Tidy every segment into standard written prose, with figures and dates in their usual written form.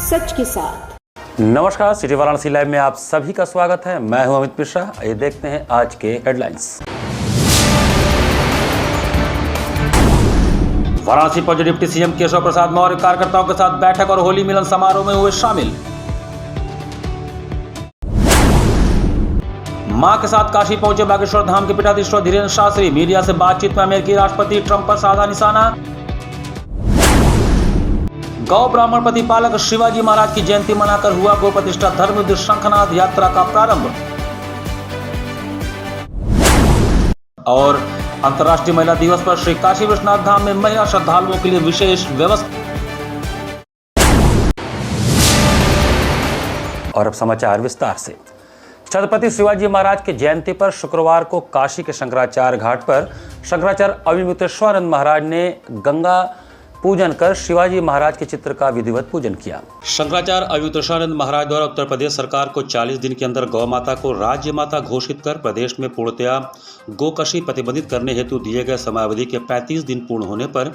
सच के साथ। नमस्कार, सिटी वाराणसी लाइव में आप सभी का स्वागत है। मैं हूं अमित मिश्रा। ये देखते हैं आज के हेडलाइंस। वाराणसी पहुंचे डिप्टी सीएम केशव प्रसाद मौर्य कार्यकर्ताओं के साथ बैठक और होली मिलन समारोह में हुए शामिल। मां के साथ काशी पहुंचे बागेश्वर धाम के पीठाधीश्वर धीरेन्द्र शास्त्री। मीडिया से बातचीत में अमेरिकी राष्ट्रपति ट्रंप पर साधा निशाना। गौ ब्राह्मण प्रतिपालक शिवाजी महाराज की जयंती मनाकर हुआ गौ प्रतिष्ठा धर्म युद्ध शंखनाद यात्रा का प्रारंभ। और अंतर्राष्ट्रीय महिला दिवस पर श्री काशी विश्वनाथ धाम में महिला श्रद्धालुओं के लिए विशेष व्यवस्था। और अब समाचार विस्तार से। छत्रपति शिवाजी महाराज की जयंती पर शुक्रवार को काशी के शंकराचार्य घाट पर शंकराचार्य अविमुक्तेश्वरानंद महाराज ने गंगा पूजन कर शिवाजी महाराज के चित्र का विधिवत पूजन किया। शंकराचार्य अविमुक्तेश्वरानंद महाराज द्वारा उत्तर प्रदेश सरकार को 40 दिन के अंदर गौ माता को राज्य माता घोषित कर प्रदेश में पूर्णतया गोकशी प्रतिबंधित करने हेतु दिए गए समयावधि के 35 दिन पूर्ण होने पर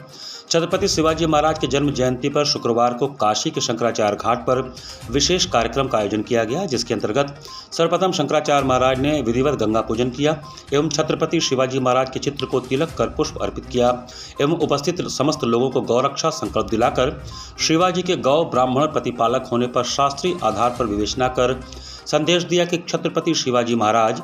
छत्रपति शिवाजी महाराज के जन्म जयंती पर शुक्रवार को काशी के शंकराचार्य घाट पर विशेष कार्यक्रम का आयोजन किया गया, जिसके अंतर्गत सर्वप्रथम शंकराचार्य महाराज ने विधिवत गंगा पूजन किया एवं छत्रपति शिवाजी महाराज के चित्र को तिलक कर पुष्प अर्पित किया एवं उपस्थित समस्त लोगों को गौरक्षा संकल्प दिलाकर शिवाजी के गौ ब्राह्मण प्रतिपालक होने पर शास्त्रीय आधार पर विवेचना कर संदेश दिया कि छत्रपति शिवाजी महाराज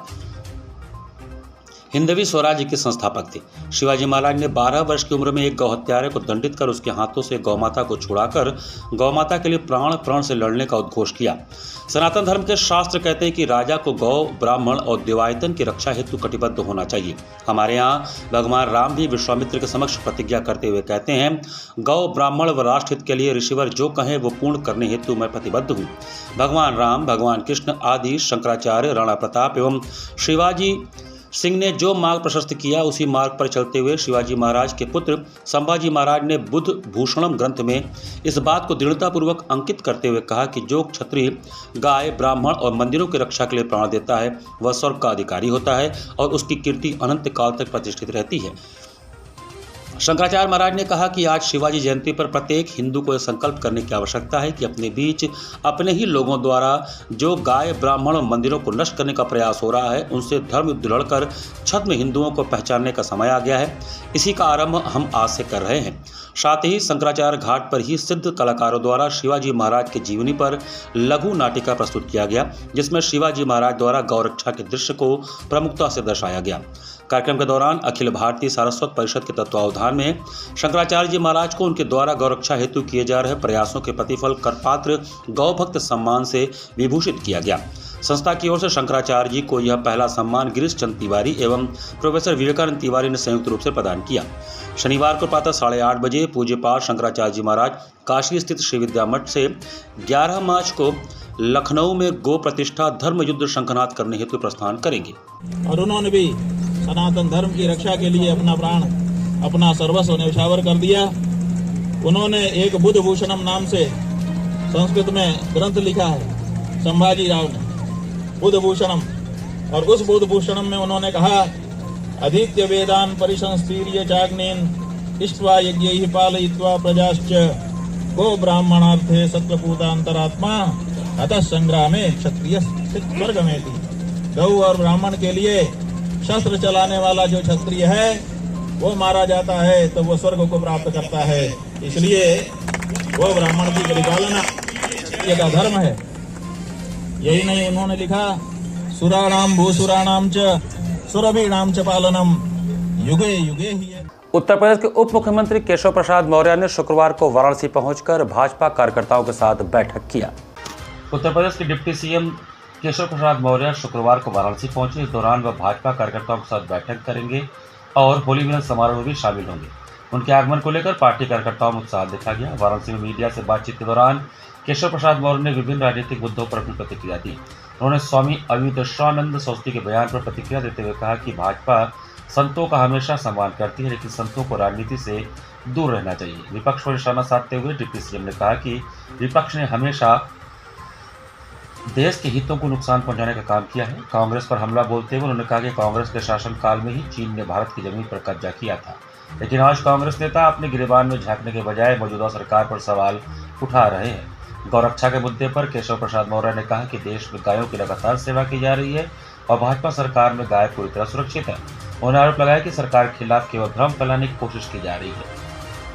हिंदवी स्वराज्य के संस्थापक थे। शिवाजी महाराज ने 12 वर्ष की उम्र में एक गौ हत्यारे को दंडित कर उसके हाथों से गौमाता को छुड़ाकर गौमाता के लिए प्राण से लड़ने का उद्घोष किया। सनातन धर्म के शास्त्र कहते हैं कि राजा को गौ ब्राह्मण और देवायतन की रक्षा हेतु कटिबद्ध होना चाहिए। हमारे यहाँ भगवान राम भी विश्वामित्र के समक्ष प्रतिज्ञा करते हुए कहते हैं, गौ ब्राह्मण व राष्ट्र हित के लिए ऋषिवर जो कहें वो पूर्ण करने हेतु मैं प्रतिबद्ध हूँ। भगवान राम, भगवान कृष्ण आदि शंकराचार्य, राणा प्रताप एवं शिवाजी सिंह ने जो मार्ग प्रशस्त किया उसी मार्ग पर चलते हुए शिवाजी महाराज के पुत्र संभाजी महाराज ने बुद्ध भूषणम ग्रंथ में इस बात को दृढ़तापूर्वक अंकित करते हुए कहा कि जो क्षत्रिय गाय ब्राह्मण और मंदिरों की रक्षा के लिए प्राण देता है वह स्वर्ग का अधिकारी होता है और उसकी कीर्ति अनंत काल तक प्रतिष्ठित रहती है। शंकराचार्य महाराज ने कहा कि आज शिवाजी जयंती पर प्रत्येक हिंदू को यह संकल्प करने की आवश्यकता है कि अपने बीच अपने ही लोगों द्वारा जो गाय ब्राह्मण और मंदिरों को नष्ट करने का प्रयास हो रहा है उनसे धर्म युद्ध लड़कर छद्म हिंदुओं को पहचानने का समय आ गया है। इसी का आरंभ हम आज से कर रहे हैं। साथ ही शंकराचार्य घाट पर ही सिद्ध कलाकारों द्वारा शिवाजी महाराज की जीवनी पर लघु नाटिका प्रस्तुत किया गया, जिसमें शिवाजी महाराज द्वारा गौरक्षा के दृश्य को प्रमुखता से दर्शाया गया। कार्यक्रम के दौरान अखिल भारतीय सारस्वत परिषद के तत्वावधान में शंकराचार्य जी महाराज को उनके द्वारा गौरक्षा हेतु किए जा रहे प्रयासों के प्रतिफल करपात्र गौभक्त सम्मान से विभूषित किया गया। संस्था की ओर से शंकराचार्य जी को यह पहला सम्मान गिरीश चंद्र तिवारी एवं प्रोफेसर विवेकानंद तिवारी ने संयुक्त रूप से प्रदान किया। शनिवार को प्रातः 8:30 बजे पूज्यपाद शंकराचार्य जी महाराज काशी स्थित श्री विद्या मठ से 11 मार्च को लखनऊ में गो प्रतिष्ठा धर्म युद्ध शंखनाद करने हेतु प्रस्थान करेंगे। और उन्होंने भी सनातन धर्म की रक्षा के लिए अपना प्राण अपना सर्वस्व न्यौछावर कर दिया। उन्होंने एक बुद्ध भूषणम नाम से संस्कृत में ग्रंथ लिखा है संभाजी राव ने, बुद्ध भूषणम। और उस बुद्ध भूषणम में उन्होंने कहा, अधीत्य वेदान परिसंस्तीर्य चाग्नेन इष्ट्वा यज्ञैः पालयित्वा प्रजाश्च गो ब्राह्मणार्थे सत्वपूतांतरात्मा अतः संग्रामे क्षत्रिय स्वर्गमेति। गौ और ब्राह्मण के लिए शस्त्र चलाने वाला जो क्षत्रिय है वो मारा जाता है तो वो स्वर्ग को प्राप्त करता है। इसलिए वो ब्राह्मण की परिपालना क्षत्रिय का धर्म है। यही नहीं, उन्होंने लिखा, सुराणाम भूसुराणाम च सुरभीणाम च पालनम युगे युगे ही। उत्तर प्रदेश के उप मुख्यमंत्री केशव प्रसाद मौर्य ने शुक्रवार को वाराणसी पहुंचकर भाजपा कार्यकर्ताओं के साथ बैठक किया। उत्तर प्रदेश के डिप्टी सीएम केशव प्रसाद मौर्य शुक्रवार को वाराणसी पहुंचे। इस दौरान वह भाजपा कार्यकर्ताओं के साथ बैठक करेंगे और होली मिलन समारोह में भी शामिल होंगे। उनके आगमन को लेकर पार्टी कार्यकर्ताओं में उत्साह देखा गया। वाराणसी में मीडिया से बातचीत के दौरान केशव प्रसाद मौर्य ने विभिन्न राजनीतिक मुद्दों पर अपनी प्रतिक्रिया दी। उन्होंने स्वामी अविमुक्तेश्वरानंद सरस्वती के बयान पर प्रतिक्रिया देते हुए कहा कि भाजपा संतों का हमेशा सम्मान करती है, लेकिन संतों को राजनीति से दूर रहना चाहिए। विपक्ष पर निशाना साधते हुए डिप्टी सीएम ने कहा कि विपक्ष ने हमेशा देश के हितों को नुकसान पहुंचाने का काम किया है। कांग्रेस पर हमला बोलते हुए उन्होंने कहा कि कांग्रेस के शासनकाल में ही चीन ने भारत की जमीन पर कब्जा किया था, लेकिन आज कांग्रेस नेता अपने गिरेबान में झांकने के बजाय मौजूदा सरकार पर सवाल उठा रहे हैं। गौरक्षा के मुद्दे पर केशव प्रसाद मौर्य ने कहा कि देश में गायों की लगातार सेवा की जा रही है और भाजपा सरकार में गाय पूरी तरह सुरक्षित है। उन्होंने आरोप लगाया कि सरकार के खिलाफ केवल भ्रम फैलाने की कोशिश की जा रही है।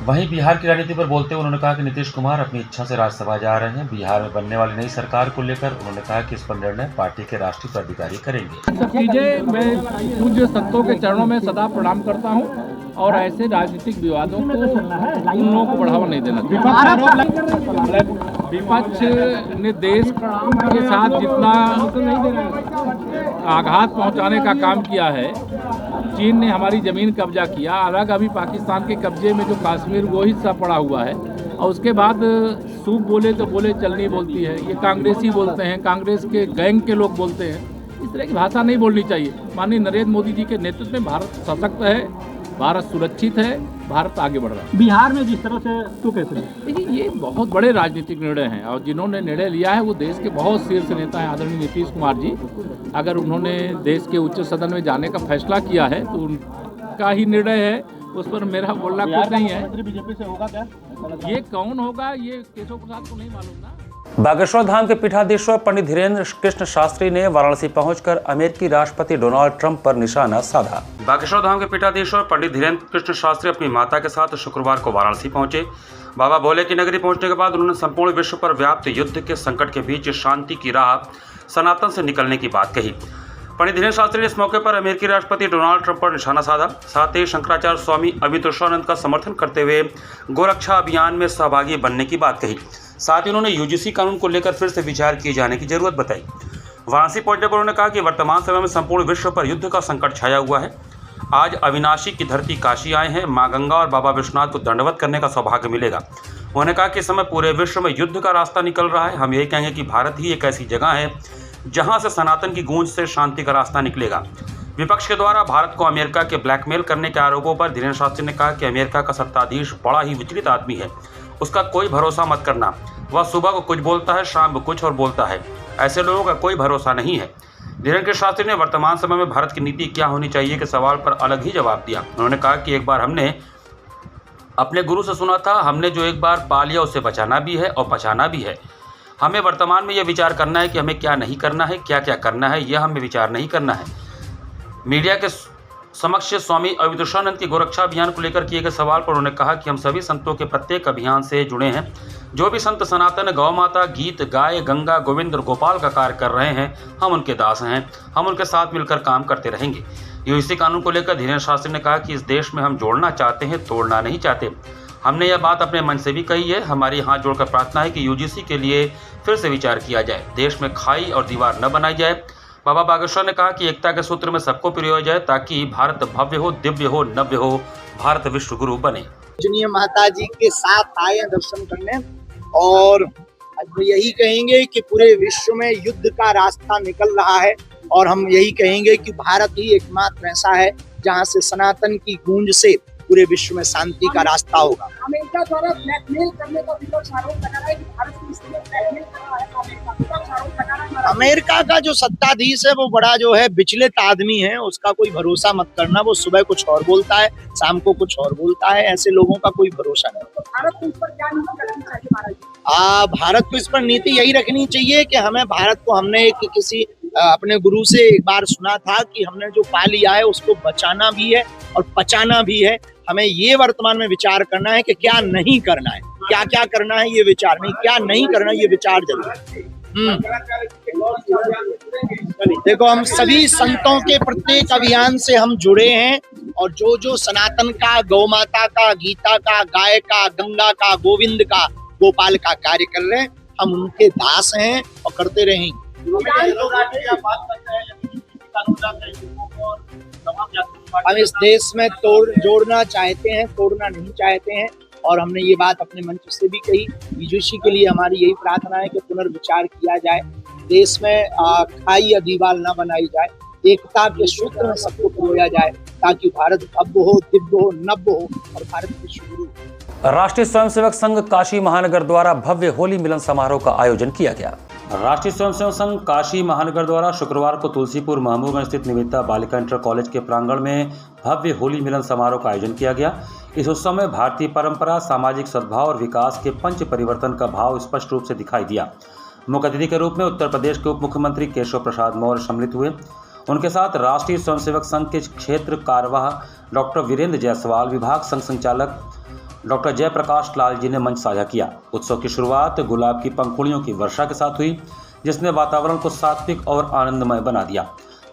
वहीं बिहार की राजनीति पर बोलते हुए उन्होंने कहा कि नीतीश कुमार अपनी इच्छा से राज्यसभा जा रहे हैं। बिहार में बनने वाली नई सरकार को लेकर उन्होंने कहा कि इस पर निर्णय पार्टी के राष्ट्रीय पदाधिकारी करेंगे। सब चीजें मैं पूज्य संतों के चरणों में सदा प्रणाम करता हूं और ऐसे राजनीतिक विवादों को उन लोगों को बढ़ावा नहीं देना चाहिए। विपक्ष ने देश के साथ जितना आघात पहुंचाने का काम किया है, चीन ने हमारी ज़मीन कब्जा किया, अलग अभी पाकिस्तान के कब्जे में जो कश्मीर वो हिस्सा पड़ा हुआ है, और उसके बाद सूप बोले तो बोले चलनी बोलती है, ये कांग्रेसी बोलते हैं, कांग्रेस के गैंग के लोग बोलते हैं। इस तरह की भाषा नहीं बोलनी चाहिए। माननीय नरेंद्र मोदी जी के नेतृत्व में भारत सशक्त है, भारत सुरक्षित है, भारत आगे बढ़ रहा है। बिहार में जिस तरह से तो कैसे देखिए, ये बहुत बड़े राजनीतिक निर्णय हैं और जिन्होंने निर्णय लिया है वो देश के बहुत शीर्ष नेता हैं, आदरणीय नीतीश कुमार जी। अगर उन्होंने देश के उच्च सदन में जाने का फैसला किया है तो उनका ही निर्णय है, उस पर मेरा बोलना कुछ नहीं है। बीजेपी से होगा क्या? ये कौन होगा ये केशव प्रसाद को नहीं मालूम ना। बागेश्वर धाम के पीठाधीश्वर पंडित धीरेन्द्र कृष्ण शास्त्री ने वाराणसी पहुंचकर अमेरिकी राष्ट्रपति डोनाल्ड ट्रंप पर निशाना साधा। बागेश्वर धाम के पीठाधीश्वर पंडित धीरेन्द्र कृष्ण शास्त्री अपनी माता के साथ शुक्रवार को वाराणसी पहुंचे। बाबा भोले की नगरी पहुंचने के बाद उन्होंने संपूर्ण विश्व पर व्याप्त युद्ध के संकट के बीच शांति की राह सनातन से निकलने की बात कही। पंडित धीरेन्द्र शास्त्री ने इस मौके पर अमेरिकी राष्ट्रपति डोनाल्ड ट्रंप पर निशाना साधा। साथ ही शंकराचार्य स्वामी अमितोषानंद का समर्थन करते हुए गोरक्षा अभियान में सहभागी बनने की बात कही। साथ ही उन्होंने यूजीसी कानून को लेकर फिर से विचार किए जाने की जरूरत बताई। वाराणसी पहुंचने पर उन्होंने कहा कि वर्तमान समय में संपूर्ण विश्व पर युद्ध का संकट छाया हुआ है। आज अविनाशी की धरती काशी आए हैं, मां गंगा और बाबा विश्वनाथ को दंडवत करने का सौभाग्य मिलेगा। उन्होंने कहा कि इस समय पूरे विश्व में युद्ध का रास्ता निकल रहा है। हम यही कहेंगे कि भारत ही एक ऐसी जगह है जहां से सनातन की गूंज से शांति का रास्ता निकलेगा। विपक्ष के द्वारा भारत को अमेरिका के ब्लैकमेल करने के आरोपों पर धीरेन्द्र शास्त्री ने कहा कि अमेरिका का सत्ताधीश बड़ा ही विचलित आदमी है, उसका कोई भरोसा मत करना। वह सुबह को कुछ बोलता है, शाम को कुछ और बोलता है। ऐसे लोगों का कोई भरोसा नहीं है। धीरेन्द्र शास्त्री ने वर्तमान समय में भारत की नीति क्या होनी चाहिए के सवाल पर अलग ही जवाब दिया। उन्होंने कहा कि एक बार हमने अपने गुरु से सुना था, हमने जो एक बार पा लिया उसे बचाना भी है और बचाना भी है। हमें वर्तमान में यह विचार करना है कि हमें क्या नहीं करना है, क्या क्या करना है, यह हमें विचार नहीं करना है। मीडिया के समक्ष स्वामी अमितोषानंद की गोरक्षा अभियान को लेकर किए गए सवाल पर उन्होंने कहा कि हम सभी संतों के प्रत्येक अभियान से जुड़े हैं। जो भी संत सनातन, गौ माता, गीत, गाय, गंगा, गोविंद और गोपाल का कार्य कर रहे हैं, हम उनके दास हैं। हम उनके साथ मिलकर काम करते रहेंगे। यूजीसी कानून को लेकर धीरेन्द्र शास्त्री ने कहा कि इस देश में हम जोड़ना चाहते हैं, तोड़ना नहीं चाहते। हमने यह बात अपने मन से भी कही है। हमारी हाथ जोड़कर प्रार्थना है कि यूजीसी के लिए फिर से विचार किया जाए, देश में खाई और दीवार न बनाई जाए। बाबा बागेश्वर ने कहा कि एकता के सूत्र में सबको पिरोया जाए ताकि भारत भव्य हो, दिव्य हो, नव्य हो, भारत विश्व गुरु बने। पूजनीय माता जी के साथ आए हैं दर्शन करने और यही कहेंगे कि पूरे विश्व में युद्ध का रास्ता निकल रहा है और हम यही कहेंगे कि भारत ही एकमात्र ऐसा है जहां से सनातन की गूंज से पूरे विश्व में शांति का रास्ता होगा। अमेरिका द्वारा ब्लैकमेल करने का विपक्ष आरोप लगा रहा है कि भारत को इसलिए ब्लैकमेल कर रहा है। विपक्ष आरोप लगा रहा है अमेरिका का जो सत्ताधीश है वो बड़ा जो है विचलित आदमी है, उसका कोई भरोसा मत करना। वो सुबह कुछ और बोलता है, शाम को कुछ और बोलता है। ऐसे लोगों का कोई भरोसा नहीं। तो भारत को इस पर क्या नीति रखनी चाहिए महाराज? भारत को इस पर नीति यही रखनी चाहिए कि हमें भारत को, हमने किसी अपने गुरु से एक बार सुना था कि हमने जो पा लिया है उसको बचाना भी है और पचाना भी है। हमें ये वर्तमान में विचार करना है कि क्या नहीं करना है, क्या क्या करना है ये विचार नहीं, क्या नहीं करना ये विचार जरूर। देखो, हम सभी संतों के प्रत्येक अभियान से हम जुड़े हैं और जो जो सनातन का, गौ माता का, गीता का, गाय का, गंगा का, गोविंद का, गोपाल का कार्य कर रहे हैं, हम उनके दास हैं और करते रहेंगे। हम इस देश में जोड़ना चाहते हैं, तोड़ना नहीं चाहते हैं और हमने ये बात अपने मंच से भी कही। यूजीसी के लिए हमारी यही प्रार्थना है कि पुनर्विचार किया जाए, देश में खाई या दीवार न बनाई जाए, एकता के सूत्र में सबको पिरोया जाए ताकि भारत भव्य हो, दिव्य हो, नव्य हो और भारत विश्व गुरु हो। राष्ट्रीय स्वयंसेवक संघ काशी महानगर द्वारा भव्य होली मिलन समारोह का आयोजन किया गया। राष्ट्रीय स्वयंसेवक संघ काशी महानगर द्वारा शुक्रवार को तुलसीपुर महबूबगंज स्थित निवेदिता बालिका इंटर कॉलेज के प्रांगण में भव्य होली मिलन समारोह का आयोजन किया गया। इस उत्सव में भारतीय परंपरा, सामाजिक सद्भाव और विकास के पंच परिवर्तन का भाव स्पष्ट रूप से दिखाई दिया। मुख्य अतिथि के रूप में उत्तर प्रदेश के उप मुख्यमंत्री केशव प्रसाद मौर्य सम्मिलित हुए। उनके साथ राष्ट्रीय स्वयंसेवक संघ के क्षेत्र कार्यवाह डॉक्टर वीरेंद्र जायसवाल, विभाग संघ संचालक डॉक्टर जयप्रकाश लाल जी ने मंच साझा किया। उत्सव की शुरुआत गुलाब की पंखुड़ियों की वर्षा के साथ हुई, जिसने वातावरण को सात्विक और आनंदमय बना दिया।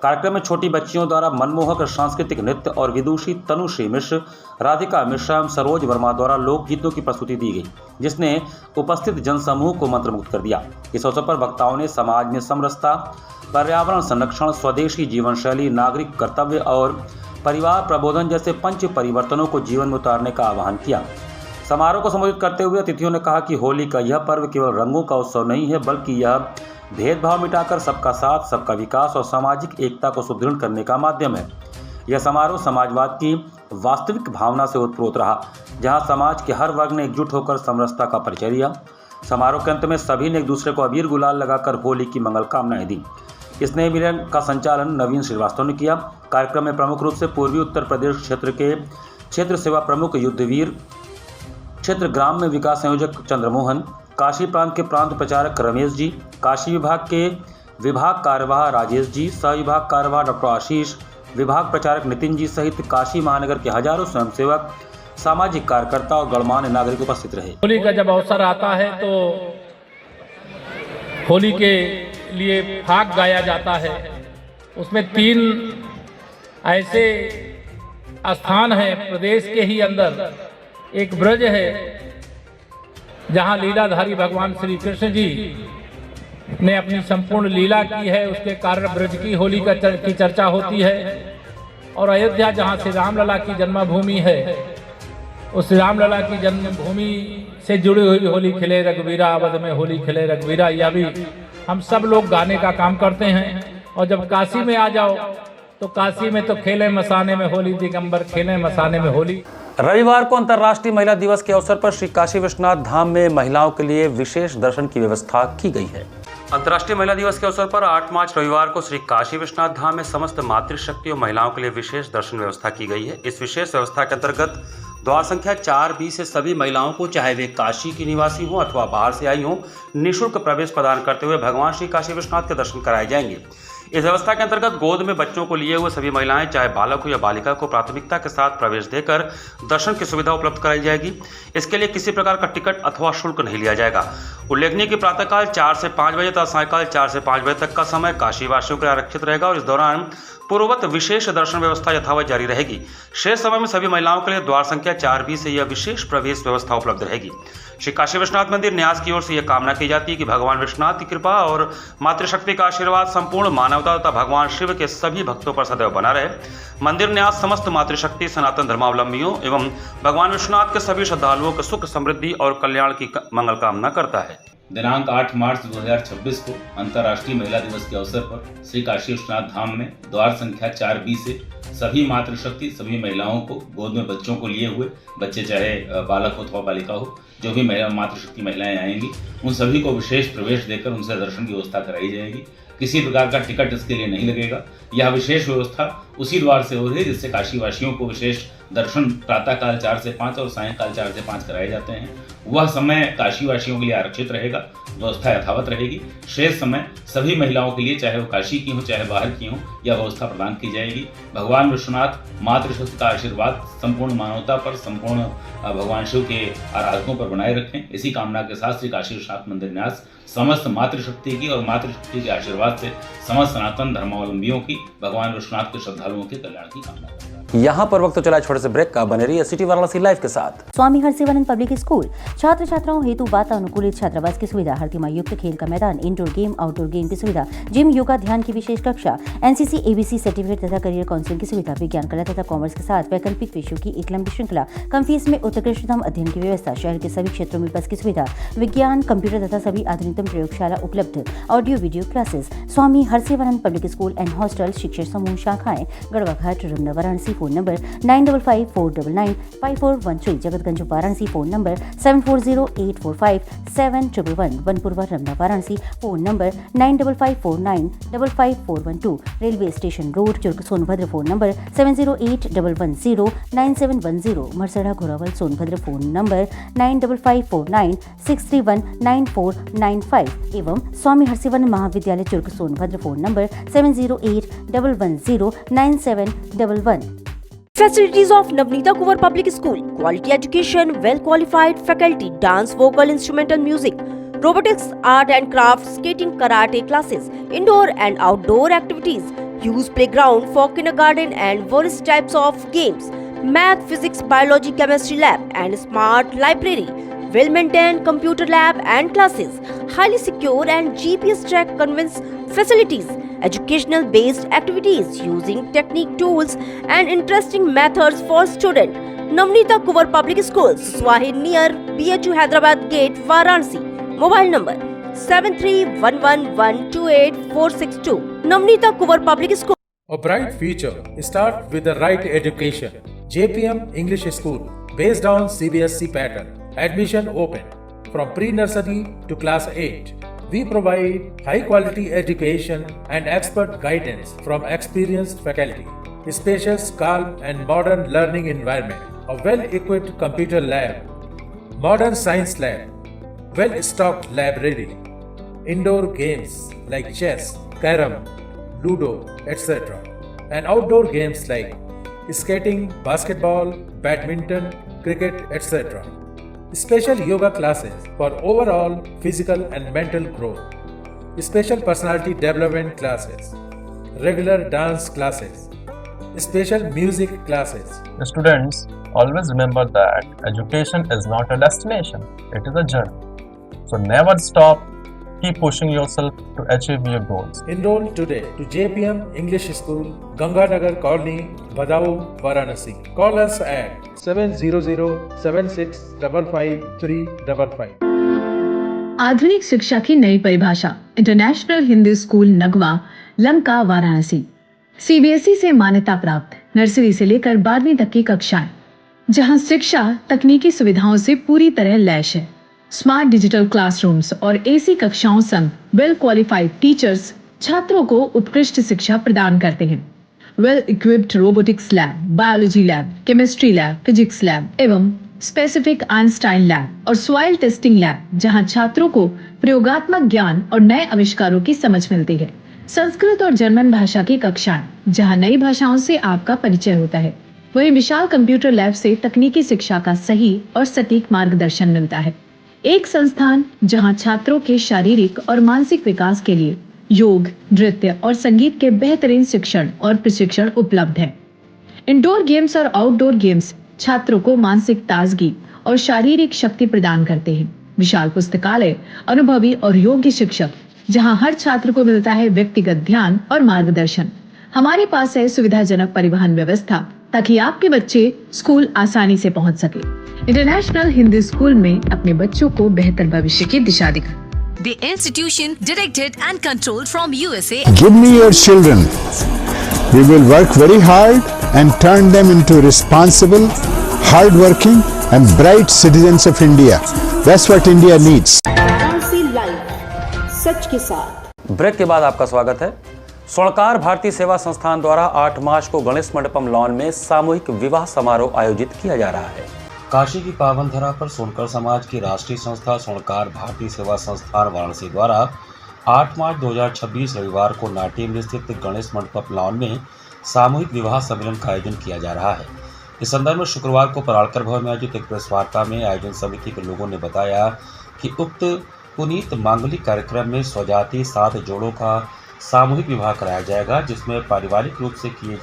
कार्यक्रम में छोटी बच्चियों द्वारा मनमोहक सांस्कृतिक नृत्य और विदुषी तनुश्री मिश्र, राधिका मिश्रा एवं सरोज वर्मा द्वारा लोकगीतों की प्रस्तुति दी गई, जिसने उपस्थित जनसमूह को मंत्रमुग्ध कर दिया। इस अवसर पर वक्ताओं ने समाज में समरसता, पर्यावरण संरक्षण, स्वदेशी जीवन शैली, नागरिक कर्तव्य और परिवार प्रबोधन जैसे पंच परिवर्तनों को जीवन में उतारने का आह्वान किया। समारोह को संबोधित करते हुए अतिथियों ने कहा कि होली का यह पर्व केवल रंगों का उत्सव नहीं है, बल्कि यह भेदभाव मिटाकर सबका साथ, सबका विकास और सामाजिक एकता को सुदृढ़ करने का माध्यम है। यह समारोह समाजवाद की वास्तविक भावना से ओतप्रोत रहा, जहां समाज के हर वर्ग ने एकजुट होकर समरसता का परिचय दिया। समारोह के अंत में सभी ने एक दूसरे को अबीर गुलाल लगाकर होली की मंगल कामनाएं दी। इस नए मिलन का संचालन नवीन श्रीवास्तव ने किया। कार्यक्रम में प्रमुख रूप से पूर्वी उत्तर प्रदेश क्षेत्र के क्षेत्र सेवा प्रमुख युद्धवीर, क्षेत्र ग्राम में विकास संयोजक चंद्रमोहन, काशी प्रांत के प्रांत प्रचारक रमेश जी, काशी विभाग के विभाग कार्यवाह राजेश जी, सह विभाग कार्यवाह डॉक्टर आशीष, विभाग प्रचारक नितिन जी सहित काशी महानगर के हजारों स्वयंसेवक, सामाजिक कार्यकर्ता और गणमान्य नागरिक उपस्थित रहे। होली का जब अवसर आता है तो होली के लिए फाग गाया जाता है। उसमें 3 ऐसे स्थान हैं प्रदेश के ही अंदर। एक ब्रज है जहां लीलाधारी भगवान श्री कृष्ण जी ने अपनी संपूर्ण लीला की है, उसके कारण ब्रज की होली की चर्चा होती है। और अयोध्या जहां श्री रामलला की जन्मभूमि है, उस श्री रामलला की जन्मभूमि से जुड़ी हुई होली खिले रघुवीरा, अवध में होली खिले रघुवीरा, यह भी हम सब लोग गाने का काम करते हैं। और जब काशी में आ जाओ तो काशी में तो खेले मसाने में होली, दिगंबर खेले मसाने में होली। रविवार को अंतर्राष्ट्रीय महिला दिवस के अवसर पर श्री काशी विश्वनाथ धाम में महिलाओं के लिए विशेष दर्शन की व्यवस्था की गई है। अंतर्राष्ट्रीय महिला दिवस के अवसर पर 8 मार्च रविवार को श्री काशी विश्वनाथ धाम में समस्त मातृशक्ति और महिलाओं के लिए विशेष दर्शन व्यवस्था की गई है। इस विशेष व्यवस्था के अंतर्गत द्वार संख्या 4B से सभी महिलाओं को, चाहे वे काशी की निवासी हों अथवा बाहर से आई हों, निःशुल्क प्रवेश प्रदान करते हुए भगवान श्री काशी विश्वनाथ के दर्शन कराए जाएंगे। इस व्यवस्था के अंतर्गत गोद में बच्चों को लिए हुए सभी महिलाएं, चाहे बालक हो या बालिका, को प्राथमिकता के साथ प्रवेश देकर दर्शन की सुविधा उपलब्ध कराई जाएगी। इसके लिए किसी प्रकार का टिकट अथवा शुल्क नहीं लिया जाएगा। उल्लेखनीय कि प्रातःकाल 4 से 5 बजे तथा सायंकाल 4 से 5 बजे तक का समय काशी वासियों के लिए आरक्षित रहेगा और इस दौरान पूर्ववत विशेष दर्शन व्यवस्था यथावत जारी रहेगी। शेष समय में सभी महिलाओं के लिए द्वार संख्या 4B से यह विशेष प्रवेश व्यवस्था उपलब्ध रहेगी। श्री काशी विश्वनाथ मंदिर न्यास की ओर से यह कामना की जाती है कि भगवान विश्वनाथ की कृपा और मातृशक्ति का आशीर्वाद संपूर्ण मानवता तथा भगवान शिव के सभी भक्तों पर सदैव बना रहे। मंदिर न्यास समस्त मातृशक्ति, सनातन धर्मावलंबियों एवं भगवान विश्वनाथ के सभी श्रद्धालुओं के सुख, समृद्धि और कल्याण की मंगल कामना करता है। दिनांक 8 मार्च 2026 को अंतर्राष्ट्रीय महिला दिवस के अवसर पर श्री काशी विश्वनाथ धाम में द्वार संख्या 4B से सभी मातृशक्ति, सभी महिलाओं को, गोद में बच्चों को लिए हुए, बच्चे चाहे बालक हो अथवा बालिका हो, जो भी मातृशक्ति महिलाएं आएंगी, उन सभी को विशेष प्रवेश देकर उनसे दर्शन की व्यवस्था कराई जाएगी। किसी प्रकार का टिकट इसके लिए नहीं लगेगा। यह विशेष व्यवस्था उसी द्वार से हो रही है जिससे काशी वासियों को विशेष दर्शन प्रातःकाल 4 से 5 और सायंकाल 4 से 5 कराए जाते हैं। वह समय काशी वासियों के लिए आरक्षित रहेगा, व्यवस्था यथावत रहेगी। शेष समय सभी महिलाओं के लिए, चाहे वो काशी की हो चाहे बाहर की हो, यह व्यवस्था प्रदान की जाएगी। भगवान विश्वनाथ मातृशक्ति का आशीर्वाद संपूर्ण मानवता पर, संपूर्ण भगवान शिव के आराधकों पर बनाए रखें। इसी कामना के साथ श्री काशी विश्वनाथ मंदिर न्यास समस्त मातृशक्ति की और मातृशक्ति के आशीर्वाद से समस्त सनातन धर्मावलंबियों की, भगवान विश्वनाथ के श्रद्धालुओं के कल्याण की कामना करता है। यहाँ पर वक्त चला छोटे से ब्रेक का। बने रहिए सिटी वाराणसी लाइव के साथ। स्वामी हरसिवानंद पब्लिक स्कूल छात्र छात्राओं हेतु वातानुकूलित छात्रावास की सुविधा, हर युक्त खेल का मैदान, इंडोर गेम, आउटडोर गेम की सुविधा, जिम, योगा, ध्यान की विशेष कक्षा, NCC ABC सर्टिफिकेट तथा करियर काउंसलिंग की सुविधा, विज्ञान, कला तथा कॉमर्स के साथ वैकल्पिक विषयों की एक लंबी श्रृंखला, कम फीस में उत्कृष्टतम अध्ययन की व्यवस्था, शहर के सभी क्षेत्रों में बस की सुविधा, विज्ञान, कंप्यूटर तथा सभी आधुनिकतम प्रयोगशाला उपलब्ध, audio video classes. Swami Harsivanand public school and hostel, शिक्षण समूह शाखाएं Garhwa Ghat, Ramna, Varanasi, phone number 9554995413, Jagatganj Varanasi phone number 7408457111, Vanpurwa Ramna Varanasi phone number 9554955412, railway station road Churk Sonbhadra phone number 7081109710, Marsara Ghorawal Sonbhadra phone number 955496319495 एवं स्वामी हरसिवन महाविद्यालय Churk Sonbhadra phone number 7081109711। Facilities of Navneeta Kuvar Public School: quality education, well qualified faculty, dance, vocal, instrumental music, robotics, art and crafts, skating, karate classes, indoor and outdoor activities, used playground for kindergarten and various types of games, math, physics, biology, chemistry lab and smart library, well-maintained computer lab and classes, highly secure and GPS track conveyance facilities, educational based activities using technique tools and interesting methods for students. Navneeta Kuvar Public Schools, Swahi near BHU Hyderabad Gate, Varanasi. Mobile number 7311128462. Navneeta Kuvar Public School. A bright future starts with the right education. JPM English School, based on CBSE pattern. Admission open from pre-nursery to class 8. We provide high quality education and expert guidance from experienced faculty. Spacious, calm and modern learning environment. A well-equipped computer lab. Modern science lab. Well-stocked library. Indoor games like chess, carom, ludo, etc. And outdoor games like skating, basketball, badminton, cricket, etc. Special yoga classes for overall physical and mental growth. Special personality development classes. Regular dance classes. Special music classes. The students always remember that education is not a destination, it is a journey. So never stop, keep pushing yourself to achieve your goals. Enroll today to JPM English School, Ganganagar Colony, Badau, Varanasi. Call us at 700-7655-355. आधुनिक शिक्षा की नई परिभाषा, international Hindi school Nagwa, Lanka, Varanasi. CBSE से मान्यता प्राप्त nursery से लेकर 12वीं तक की कक्षाएं, जहां शिक्षा तकनीकी सुविधाओं से पूरी तरह लैस है। स्मार्ट डिजिटल क्लासरूम्स और AC कक्षाओं संग वेल क्वालिफाइड टीचर्स छात्रों को उत्कृष्ट शिक्षा प्रदान करते हैं। Well equipped robotics lab, biology lab, chemistry lab, physics lab एवं स्पेसिफिक आइंस्टाइन लैब और सॉइल टेस्टिंग लैब, जहां छात्रों को प्रयोगात्मक ज्ञान और नए आविष्कारों की समझ मिलती है। संस्कृत और जर्मन भाषा की कक्षाएं, जहां नई भाषाओं से आपका परिचय होता है। वहीं विशाल कंप्यूटर लैब से तकनीकी शिक्षा का सही और सटीक मार्गदर्शन मिलता है। एक संस्थान जहां छात्रों के शारीरिक और मानसिक विकास के लिए योग, नृत्य और संगीत के बेहतरीन शिक्षण और प्रशिक्षण उपलब्ध है। इंडोर गेम्स और आउटडोर गेम्स छात्रों को मानसिक ताजगी और शारीरिक शक्ति प्रदान करते हैं। विशाल पुस्तकालय, अनुभवी और योग्य शिक्षक, जहां हर छात्र को मिलता है व्यक्तिगत ध्यान और मार्गदर्शन। हमारे पास है सुविधाजनक परिवहन व्यवस्था, ताकि आपके बच्चे स्कूल आसानी से पहुंच सके। इंटरनेशनल हिंदी स्कूल में अपने बच्चों को बेहतर भविष्य की दिशा दिखा। The institution directed and controlled from USA. Give me your children. We will work very hard and turn them into responsible, hard-working and bright citizens of India. That's what India needs. सच के साथ। Break के बाद आपका स्वागत है। स्वर्णकार भारतीय सेवा संस्थान द्वारा 8 मार्च को गणेश मंडपम लॉन में सामूहिक विवाह समारोह आयोजित किया जा रहा है। काशी की पावन धरा पर सोनकर समाज की राष्ट्रीय संस्था स्वर्णकार भारतीय सेवा संस्थान वाराणसी द्वारा 8 मार्च 2026 रविवार को नाट्यम स्थित गणेश मंडपम लॉन में सामूहिक विवाह सम्मेलन का आयोजन किया जा रहा है। इस संदर्भ में शुक्रवार को पराड़कर भवन में आयोजित एक प्रेस वार्ता में आयोजन समिति के लोगों ने बताया कि उक्त पुनीत मांगलिक कार्यक्रम में स्वजाति 7 जोड़ों का सामूहिक विवाह कराया जाएगा, जिसमें पारिवारिक रूप से किए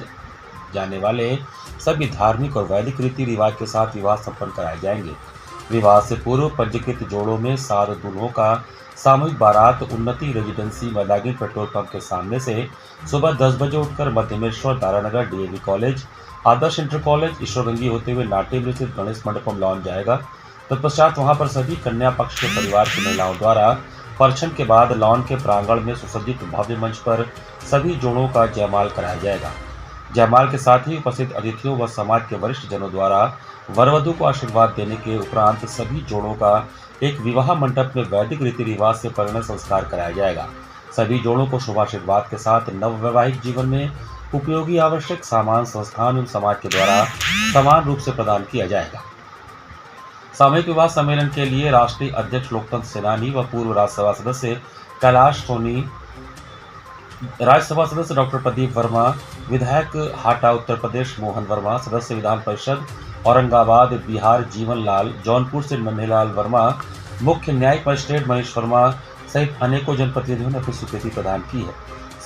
जाने वाले सभी धार्मिक और वैदिक रीति रिवाज के साथ विवाह संपन्न कराए जाएंगे। विवाह से पूर्व पंजीकृत जोड़ों में 7 दुल्हों का सामूहिक बारात उन्नति रेजिडेंसी मदागिन पेट्रोल पंप के सामने से सुबह 10 बजे उठकर मध्यमेश्वर तारानगर DAV कॉलेज, आदर्श इंटर कॉलेज, ईश्वरगंगी होते हुए नाट्यम स्थित गणेश मंडपम लॉन जाएगा। तत्पश्चात वहां पर सभी कन्या पक्ष के परिवार की महिलाओं द्वारा परिछन के बाद लॉन के प्रांगण में सुसज्जित भव्य मंच पर सभी जोड़ों का जयमाल कराया जाएगा। जयमाल के साथ ही उपस्थित अतिथियों व समाज के वरिष्ठ जनों द्वारा वर वधू को आशीर्वाद देने के उपरांत सभी जोड़ों का एक विवाह मंडप में वैदिक रीति रिवाज से परिणय संस्कार कराया जाएगा। सभी जोड़ों को शुभाशीर्वाद के साथ नववैवाहिक जीवन में उपयोगी आवश्यक सामान संस्थान एवं समाज के द्वारा समान रूप से प्रदान किया जाएगा। सामूहिक विवाह सम्मेलन के लिए राष्ट्रीय अध्यक्ष लोकतंत्र सेनानी व पूर्व राज्यसभा सदस्य कैलाश सोनी, राज्यसभा सदस्य डॉक्टर प्रदीप वर्मा, विधायक हाटा उत्तर प्रदेश मोहन वर्मा, सदस्य विधान परिषद औरंगाबाद बिहार जीवन लाल, जौनपुर से नन्हेलाल वर्मा, मुख्य न्यायिक मजिस्ट्रेट मनीष वर्मा सहित अनेकों जनप्रतिनिधियों ने अपनी स्वीकृति प्रदान की है।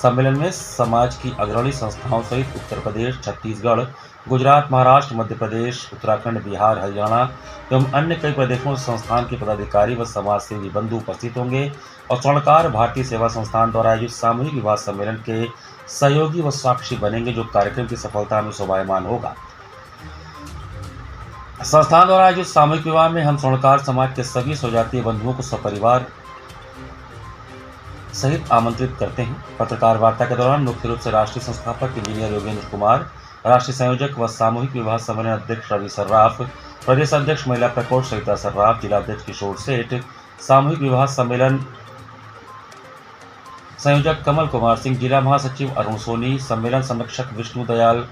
सम्मेलन में समाज की अग्रणी संस्थाओं सहित उत्तर प्रदेश, छत्तीसगढ़, गुजरात, महाराष्ट्र, मध्य प्रदेश, उत्तराखंड, बिहार, हरियाणा एवं अन्य कई प्रदेशों से संस्थान के पदाधिकारी व समाज सेवी बंधु उपस्थित होंगे और स्वर्णकार भारतीय सेवा संस्थान द्वारा आयोजित सामूहिक विवाह सम्मेलन के सहयोगी व साक्षी बनेंगे, जो कार्यक्रम की सफलता में शोभायमान होगा। संस्थान द्वारा आयोजित सामूहिक विवाह में हम स्वर्णकार समाज के सभी स्वजातीय बंधुओं को सपरिवार सहित आमंत्रित करते हैं। पत्रकार वार्ता के दौरान मुख्य रूप से राष्ट्रीय संस्थापक इंजीनियर योगेंद्र कुमार, राष्ट्रीय संयोजक व सामूहिक विवाह सम्मेलन अध्यक्ष रवि सर्राफ, प्रदेश अध्यक्ष महिला प्रकोष्ठ सरिता सर्राफ, जिला अध्यक्ष किशोर सेठ, सामूहिक विवाह सम्मेलन संयोजक कमल कुमार सिंह, जिला महासचिव अरुण सोनी, सम्मेलन संरक्षक विष्णु दयाल,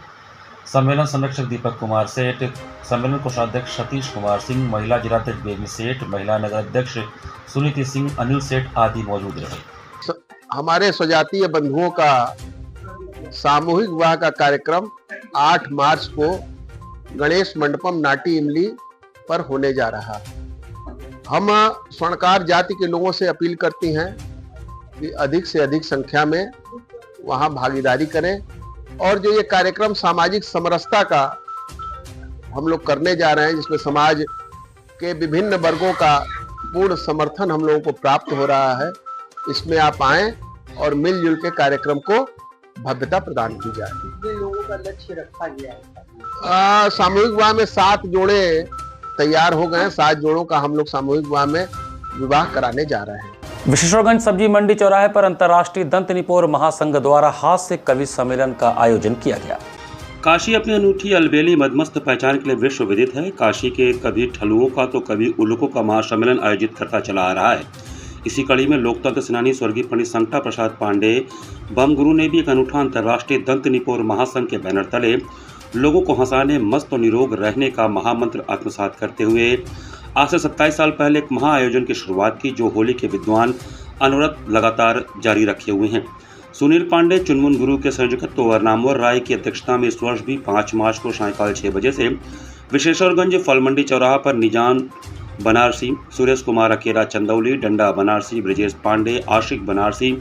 सम्मेलन संरक्षक दीपक कुमार सेठ, सम्मेलन कोषाध्यक्ष सतीश कुमार सिंह, महिला जिलाध्यक्ष बेबी सेठ, महिला नगर अध्यक्ष सुनीति सिंह, अनिल सेठ आदि मौजूद रहे। हमारे स्वजातीय बंधुओं का सामूहिक विवाह का कार्यक्रम 8 मार्च को गणेश मंडपम नाटी इमली पर होने जा रहा है। हम स्वर्णकार जाति के लोगों से अपील करते हैं कि अधिक से अधिक संख्या में वहां भागीदारी करें और जो ये कार्यक्रम सामाजिक समरसता का हम लोग करने जा रहे हैं, जिसमें समाज के विभिन्न वर्गों का पूर्ण समर्थन हम लोगों को प्राप्त हो रहा है, इसमें आप आएं और मिलजुल के कार्यक्रम को भव्यता प्रदान की जाए। कितने लोगों का लक्ष्य रखा गया है? सामूहिक विवाह में 7 जोड़े तैयार हो गए हैं। 7 जोड़ों का हम लोग सामूहिक विवाह में विवाह कराने जा रहे हैं। विशेषगंज सब्जी मंडी चौराहे पर अंतर्राष्ट्रीय दंत निपोर महासंघ द्वारा हास्य कवि सम्मेलन का आयोजन किया गया। काशी अपनी अनूठी अलबेली मदमस्त पहचान के लिए विश्व विदित है। काशी के कवि ठलुओं का तो कवि उल्लुकों का महासम्मेलन आयोजित करता चला आ रहा है। इसी कड़ी में लोकतंत्र सेनानी स्वर्गीय पंडित संकटा प्रसाद पांडे बम गुरु ने भी एक अनूठा अंतर्राष्ट्रीय दंत निपोर महासंघ के बैनर तले लोगों को हंसाने, मस्त और निरोग रहने का महामंत्र आत्मसात करते हुए आज से 27 साल पहले एक महाआयोजन की शुरुआत की, जो होली के विद्वान अनुरत लगातार जारी रखे हुए हैं। सुनील पांडे चुनमुन गुरु के संयोजकत्व और नामवर राय की अध्यक्षता में इस वर्ष भी 5 मार्च को सायंकाल 6 बजे से विशेषगंज फल मंडी चौराहा पर निजान बनारसी, सुरेश कुमार अकेला चंदौली, डंडा बनारसी, ब्रजेश पांडे, आशिक बनारसी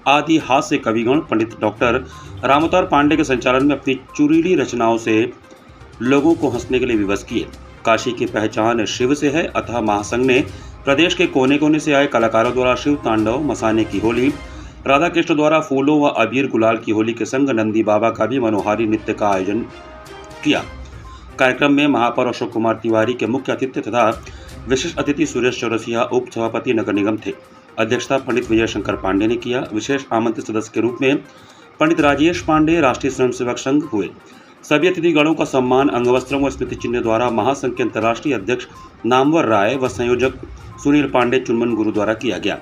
आदि हास्य कविगण पंडित डॉक्टर रामोतार पांडे के संचालन में अपनी चुरीली रचनाओं से लोगों को हंसने के लिए विवश किए। काशी की पहचान शिव से है, अतः महासंघ ने प्रदेश के कोने कोने से आए कलाकारों द्वारा शिव तांडव, मसाने की होली, राधा कृष्ण द्वारा फूलों व अबीर गुलाल की होली के संग नंदी बाबा का भी मनोहारी नृत्य का आयोजन किया। कार्यक्रम में महापौर अशोक कुमार तिवारी के मुख्य अतिथि तथा विशेष अतिथि सुरेश चौरसिया उप सभापति नगर निगम थे। अध्यक्षता पंडित विजय शंकर पांडे ने किया। विशेष आमंत्रित सदस्य के रूप में पंडित राजेश पांडे राष्ट्रीय स्वयंसेवक संघ हुए। सभी अतिथिगणों का सम्मान अंगवस्त्रों व स्मृति चिन्ह द्वारा महासंघ के अंतर्राष्ट्रीय अध्यक्ष नामवर राय व संयोजक सुनील पांडे चुनमन गुरु द्वारा किया गया।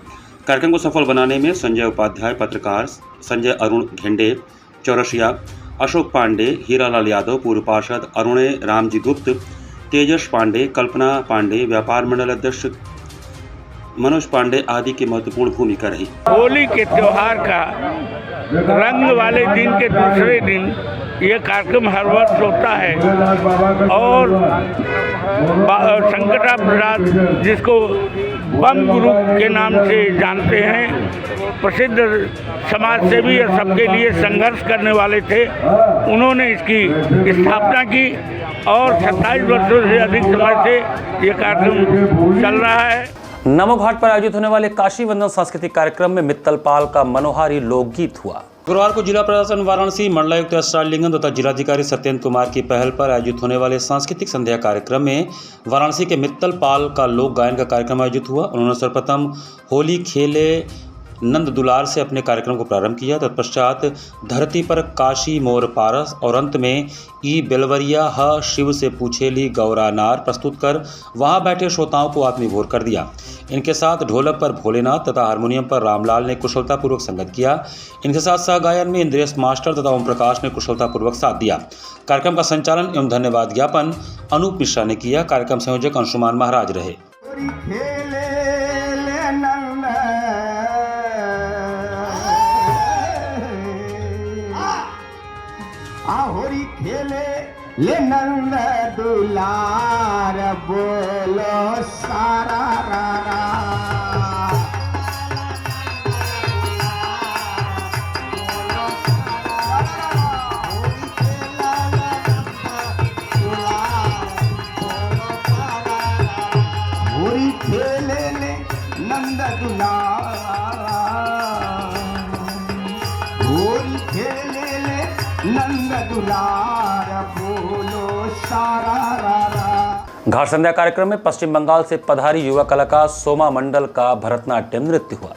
कार्यक्रम को सफल बनाने में संजय उपाध्याय, पत्रकार संजय अरुण घेंडे चौरसिया, अशोक पांडे, हीरालाल यादव, पूर्व पार्षद अरुणे रामजी गुप्त, तेजस पांडे, कल्पना पांडे, व्यापार मंडल अध्यक्ष मनोज पांडे आदि की महत्वपूर्ण भूमिका रही। होली के त्योहार का रंग वाले दिन के दूसरे दिन ये कार्यक्रम हर वर्ष होता है और संकटा प्रसाद, जिसको बम गुरु के नाम से जानते हैं, प्रसिद्ध समाज सेवी और सबके लिए संघर्ष करने वाले थे। उन्होंने इसकी स्थापना की और 27 वर्षों से अधिक समय से ये कार्यक्रम चल रहा है। नमो घाट पर आयोजित होने वाले काशी वंदन सांस्कृतिक कार्यक्रम में मित्तल पाल का मनोहारी लोकगीत हुआ। गुरुवार को जिला प्रशासन वाराणसी, मंडलायुक्त एस.आर. लिंगम तथा जिलाधिकारी सत्येंद्र कुमार की पहल पर आयोजित होने वाले सांस्कृतिक संध्या कार्यक्रम में वाराणसी के मित्तल पाल का लोक गायन का कार्यक्रम आयोजित हुआ। उन्होंने सर्वप्रथम होली खेले नंद दुलार से अपने कार्यक्रम को प्रारंभ किया। तत्पश्चात धरती पर काशी मोर पारस और अंत में ई बेलवरिया ह शिव से पूछेली गौरा नार प्रस्तुत कर वहां बैठे श्रोताओं को आत्मीभोर कर दिया। इनके साथ ढोलक पर भोलेनाथ तथा हारमोनियम पर रामलाल ने कुशलतापूर्वक संगत किया। इनके साथ सह गायन में इंद्रेश मास्टर तथा ओम प्रकाश ने कुशलतापूर्वक साथ दिया। कार्यक्रम का संचालन एवं धन्यवाद ज्ञापन अनूप मिश्रा ने किया। कार्यक्रम संयोजक अंशुमान महाराज रहे। होरी खेले ले नंद दुलार बोलो सारा रा रा। होरी खेले ले नंद दुलार, होरी खेले ले नंद दुलार बोलो सारा रा रा। घाट संध्या कार्यक्रम में पश्चिम बंगाल से पधारी युवा कलाकार सोमा मंडल का भरतनाट्यम नृत्य हुआ।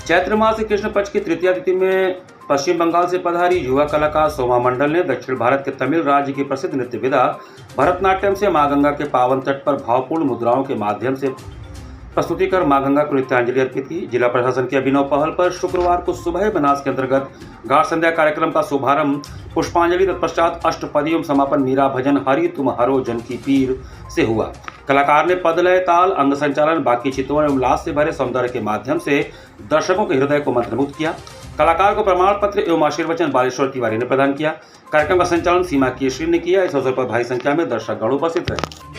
चैत्र मास के कृष्ण पक्ष की तृतीया तिथि में पश्चिम बंगाल से पधारी युवा कलाकार सोमा मंडल ने दक्षिण भारत के तमिल राज्य की प्रसिद्ध नृत्य विधा भरतनाट्यम से मां गंगा के पावन तट पर भावपूर्ण मुद्राओं के माध्यम से प्रस्तुति कर मां गंगा को नृत्यांजलि अर्पित की। जिला प्रशासन की अभिनव पहल पर शुक्रवार को सुबह बनास के अंतर्गत घाट संध्या कार्यक्रम का शुभारंभ पुष्पांजलि तत्पश्चात अष्टपदी समापन मीरा भजन हरि तुम हरो जन की पीर से हुआ। कलाकार ने पदलय ताल अंग संचालन बाकी चित्तों एवं उल्लास से भरे सौंदर्य के माध्यम से दर्शकों के हृदय को मंत्रमुग्ध किया। कलाकार को प्रमाण पत्र एवं आशीर्वचन बालेश्वर तिवारी ने प्रदान किया। कार्यक्रम का संचालन सीमा केशरी ने किया। इस अवसर पर भारी संख्या में दर्शकगण उपस्थित रहे।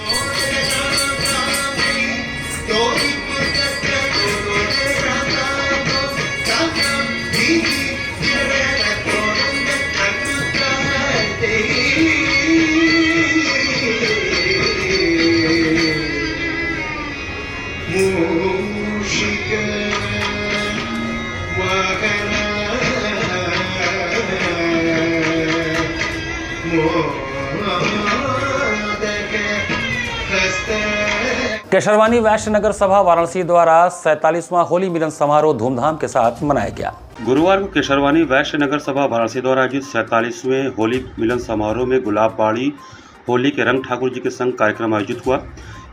केशरवानी वैश्य नगर सभा वाराणसी द्वारा 47वां होली मिलन समारोह धूमधाम के साथ मनाया गया। गुरुवार को केशरवानी वैश्य नगर सभा वाराणसी द्वारा आयोजित 47वें होली मिलन समारोह में गुलाब बाड़ी होली के रंग ठाकुर जी के संग कार्यक्रम आयोजित हुआ।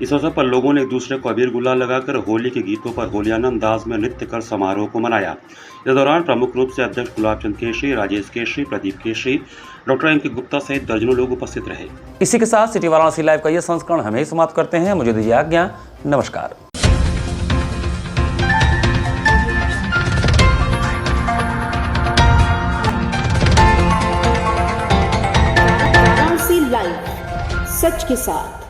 इस अवसर पर लोगों ने एक दूसरे को अबीर गुलाल लगाकर होली के गीतों पर होलियाना अंदाज में नृत्य कर समारोह को मनाया। इस दौरान प्रमुख रूप से अध्यक्ष गुलाब चंद केशरी, राजेश केशरी, प्रदीप केशरी, डॉक्टर एम के गुप्ता सहित दर्जनों लोग उपस्थित रहे। इसी के साथ सिटी वाराणसी लाइव का यह संस्करण हमें ही समाप्त करते हैं। मुझे दीजिए आज्ञा। नमस्कार। वाराणसी लाइव, सच के साथ।